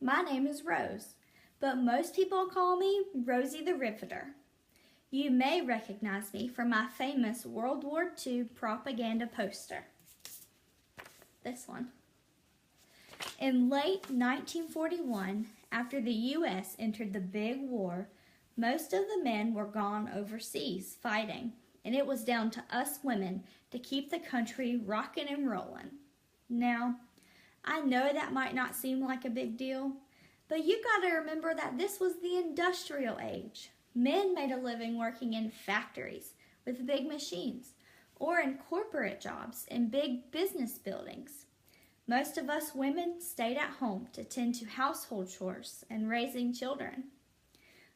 My name is Rose, but most people call me Rosie the Riveter. You may recognize me from my famous World War II propaganda poster. This one. In late 1941, after the U.S. entered the Big War, most of the men were gone overseas fighting, and it was down to us women to keep the country rocking and rolling. Now, I know that might not seem like a big deal, but you got to remember that this was the industrial age. Men made a living working in factories with big machines or in corporate jobs in big business buildings. Most of us women stayed at home to tend to household chores and raising children.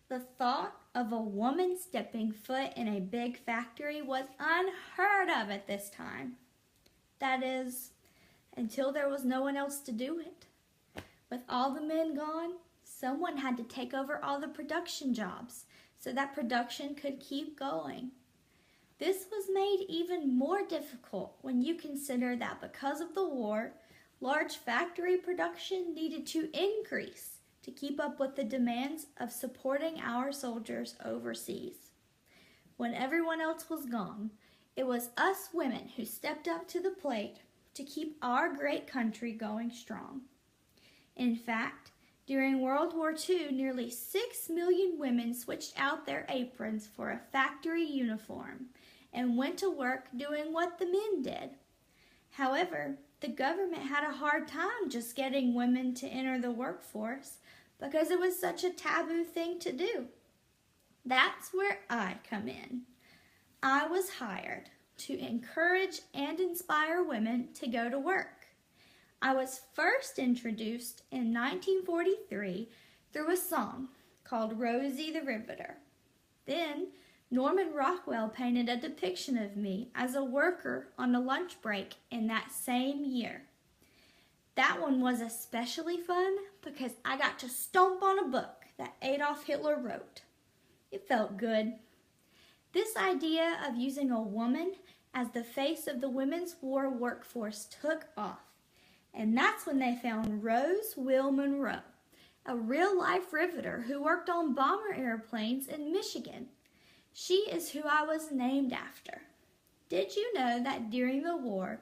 The thought of a woman stepping foot in a big factory was unheard of at this time. That is, until there was no one else to do it. With all the men gone, someone had to take over all the production jobs so that production could keep going. This was made even more difficult when you consider that because of the war, large factory production needed to increase to keep up with the demands of supporting our soldiers overseas. When everyone else was gone, it was us women who stepped up to the plate to keep our great country going strong. In fact, during World War II, nearly 6 million women switched out their aprons for a factory uniform and went to work doing what the men did. However, the government had a hard time just getting women to enter the workforce because it was such a taboo thing to do. That's where I come in. I was hired to encourage and inspire women to go to work. I was first introduced in 1943 through a song called Rosie the Riveter. Then Norman Rockwell painted a depiction of me as a worker on a lunch break in that same year. That one was especially fun because I got to stomp on a book that Adolf Hitler wrote. It felt good. This idea of using a woman as the face of the women's war workforce took off, and that's when they found Rose Will Monroe, a real-life riveter who worked on bomber airplanes in Michigan. She is who I was named after. Did you know that during the war,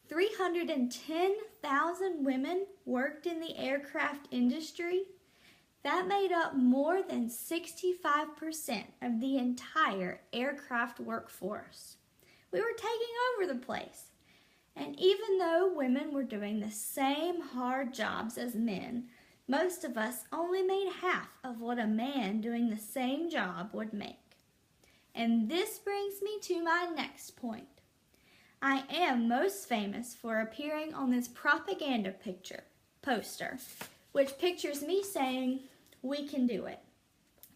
310,000 women worked in the aircraft industry? That made up more than 65% of the entire aircraft workforce. We were taking over the place. And even though women were doing the same hard jobs as men, most of us only made half of what a man doing the same job would make. And this brings me to my next point. I am most famous for appearing on this propaganda poster, which pictures me saying, "We can do it."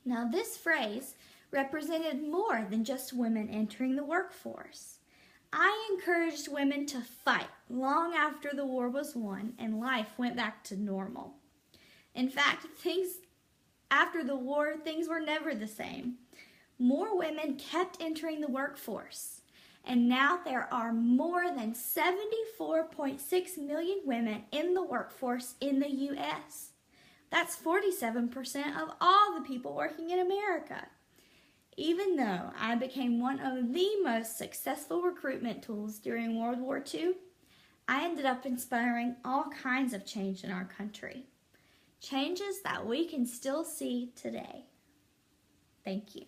Now this phrase represented more than just women entering the workforce. I encouraged women to fight long after the war was won and life went back to normal. In fact, after the war, things were never the same. More women kept entering the workforce, and now there are more than 74.6 million women in the workforce in the U.S. That's 47% of all the people working in America. Even though I became one of the most successful recruitment tools during World War II, I ended up inspiring all kinds of change in our country. Changes that we can still see today. Thank you.